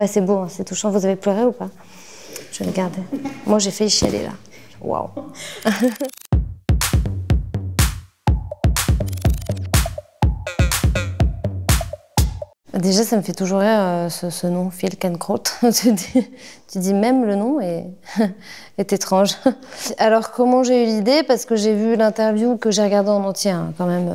Ah, c'est beau, hein, c'est touchant. Vous avez pleuré ou pas? Je vais regarder. Moi, j'ai failli chialer là. Waouh. Déjà, ça me fait toujours rire ce nom, Fjällkännkrot. Tu dis même le nom est étrange. Alors, comment j'ai eu l'idée? Parce que j'ai vu l'interview que j'ai regardée en entier, hein, quand même.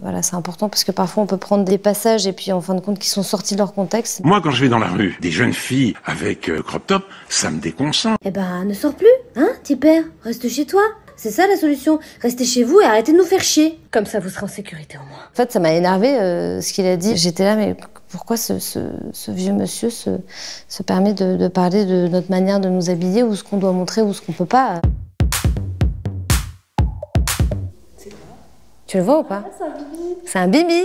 Voilà, c'est important parce que parfois on peut prendre des passages et puis en fin de compte qui sont sortis de leur contexte. Moi, quand je vais dans la rue, des jeunes filles avec crop top, ça me déconcentre. Eh ben, ne sors plus, hein, petit père. Reste chez toi. C'est ça la solution. Restez chez vous et arrêtez de nous faire chier. Comme ça, vous serez en sécurité au moins. En fait, ça m'a énervé ce qu'il a dit. J'étais là, mais pourquoi ce vieux monsieur se permet de parler de notre manière de nous habiller, ou ce qu'on doit montrer, ou ce qu'on peut pas. C'est quoi? Tu le vois ou pas? C'est un bibi.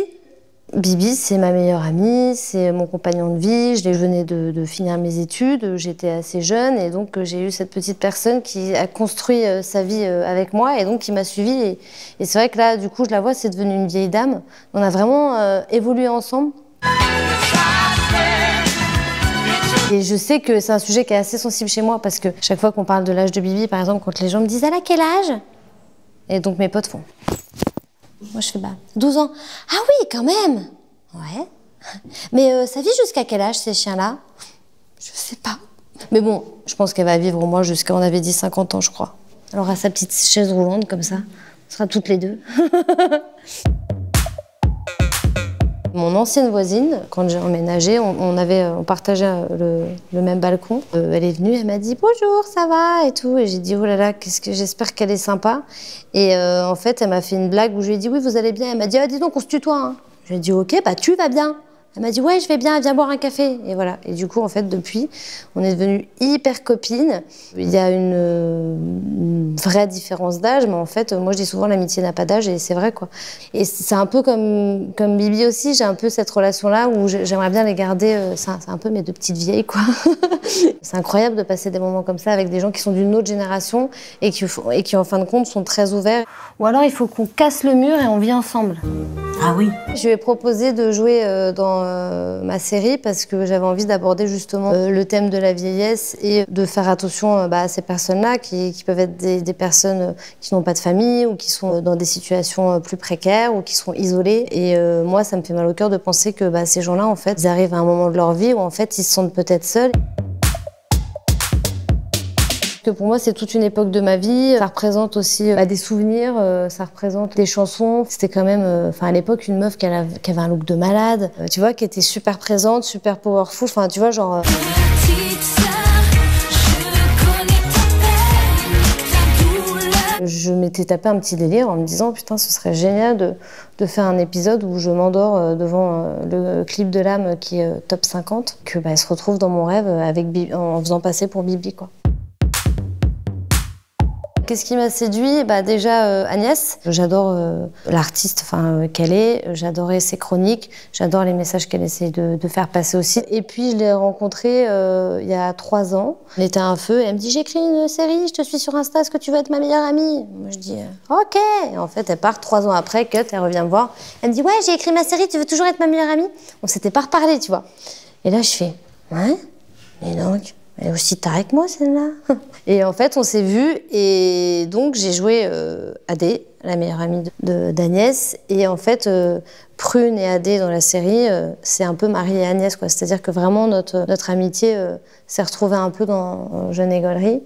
Bibi, c'est ma meilleure amie, c'est mon compagnon de vie. Je venais de finir mes études, j'étais assez jeune et donc j'ai eu cette petite personne qui a construit sa vie avec moi et donc qui m'a suivie. Et c'est vrai que là, du coup, je la vois, c'est devenu une vieille dame. On a vraiment évolué ensemble. Et je sais que c'est un sujet qui est assez sensible chez moi parce que chaque fois qu'on parle de l'âge de Bibi, par exemple, quand les gens me disent « Elle a quel âge ?» Et donc mes potes font. Moi, je fais 12 ans. Ah oui, quand même. Ouais. Mais ça vit jusqu'à quel âge, ces chiens-là? Je sais pas. Mais bon, je pense qu'elle va vivre au moins jusqu'à, on avait dit 50 ans, je crois. Elle aura sa petite chaise roulante, comme ça. On sera toutes les deux. Mon ancienne voisine, quand j'ai emménagé, on partageait le même balcon. Elle est venue, elle m'a dit « Bonjour, ça va ?» et tout. Et j'ai dit « Oh là là, j'espère qu'elle est sympa. » Et en fait, elle m'a fait une blague où je lui ai dit « Oui, vous allez bien ?» Elle m'a dit « Ah, dis donc, on se tutoie. Hein. » Je lui ai dit « Ok, bah tu vas bien. » Elle m'a dit « Ouais, je vais bien, viens boire un café. » Et voilà. Et du coup, en fait, depuis, on est devenues hyper copines. Il y a une vraie différence d'âge, mais en fait, moi, je dis souvent l'amitié n'a pas d'âge, et c'est vrai, quoi. Et c'est un peu comme Bibi aussi, j'ai un peu cette relation-là où j'aimerais bien les garder. C'est un peu mes deux petites vieilles, quoi. C'est incroyable de passer des moments comme ça avec des gens qui sont d'une autre génération et qui, en fin de compte, sont très ouverts. Ou alors, il faut qu'on casse le mur et on vit ensemble. Ah oui. Je lui ai proposé de jouer dans ma série parce que j'avais envie d'aborder justement le thème de la vieillesse et de faire attention à ces personnes-là qui peuvent être des personnes qui n'ont pas de famille ou qui sont dans des situations plus précaires ou qui sont isolées. Et moi, ça me fait mal au cœur de penser que ces gens-là, en fait, ils arrivent à un moment de leur vie où en fait, ils se sentent peut-être seuls. Pour moi, c'est toute une époque de ma vie. Ça représente aussi des souvenirs, ça représente des chansons. C'était quand même, à l'époque, une meuf qui avait un look de malade, tu vois, qui était super présente, super powerful. Enfin, tu vois, genre. Je m'étais tapé un petit délire en me disant putain, ce serait génial de faire un épisode où je m'endors devant le clip de l'âme qui est top 50, que elle se retrouve dans mon rêve en faisant passer pour Bibi, quoi. Qu'est-ce qui m'a séduit? Déjà Agnès. J'adore l'artiste qu'elle est, j'adorais ses chroniques, j'adore les messages qu'elle essaie de faire passer aussi. Et puis je l'ai rencontrée il y a 3 ans. On était à un feu et elle me dit « J'écris une série, je te suis sur Insta, est-ce que tu veux être ma meilleure amie ?» Moi je dis « Ok !» Et en fait elle part 3 ans après, cut, elle revient me voir. Elle me dit « Ouais, j'ai écrit ma série, tu veux toujours être ma meilleure amie ?» On s'était pas reparlé, tu vois. Et là je fais « Ouais, et donc ?» Elle est aussi tarée que moi, celle-là. Et en fait, on s'est vus et donc j'ai joué Adé, la meilleure amie d'Agnès. Et en fait, Prune et Adé dans la série, c'est un peu Marie et Agnès, quoi. C'est-à-dire que vraiment notre amitié s'est retrouvée un peu dans Jeune Égolerie.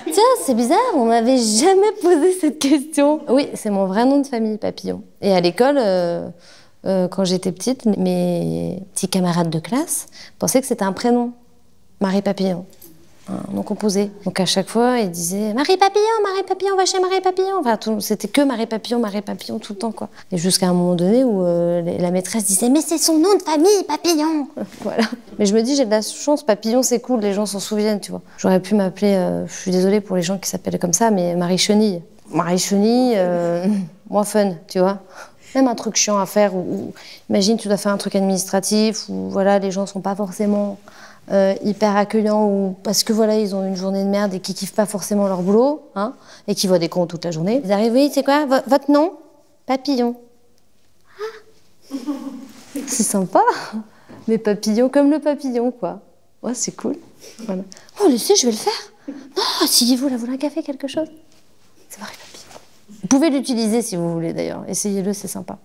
Tiens, c'est bizarre, on m'avait jamais posé cette question. Oui, c'est mon vrai nom de famille, Papillon. Et à l'école. Quand j'étais petite, mes petits camarades de classe pensaient que c'était un prénom, Marie Papillon, un nom composé. Donc à chaque fois, ils disaient Marie Papillon, va chez Marie Papillon. Enfin, c'était que Marie Papillon tout le temps, quoi. Et jusqu'à un moment donné où la maîtresse disait mais c'est son nom de famille, Papillon. Voilà. Mais je me dis j'ai de la chance, Papillon c'est cool, les gens s'en souviennent, tu vois. J'aurais pu m'appeler, je suis désolée pour les gens qui s'appellent comme ça, mais Marie Chenille. Marie Chenille, moins fun, tu vois. Même un truc chiant à faire, ou imagine tu dois faire un truc administratif, où voilà, les gens sont pas forcément hyper accueillants, ou parce que voilà, ils ont une journée de merde et qu'ils kiffent pas forcément leur boulot, hein, et qu'ils voient des cons toute la journée. Ils arrivent, oui, c'est quoi, votre nom? Papillon. Ah. C'est sympa. Mais papillon, comme le papillon, quoi. Ouais, c'est cool. Voilà. Oh, laissez, je vais le faire. Non, asseyez-vous, là, vous voulez un café, quelque chose? C'est vrai, papillon. Vous pouvez l'utiliser si vous voulez, d'ailleurs. Essayez-le, c'est sympa.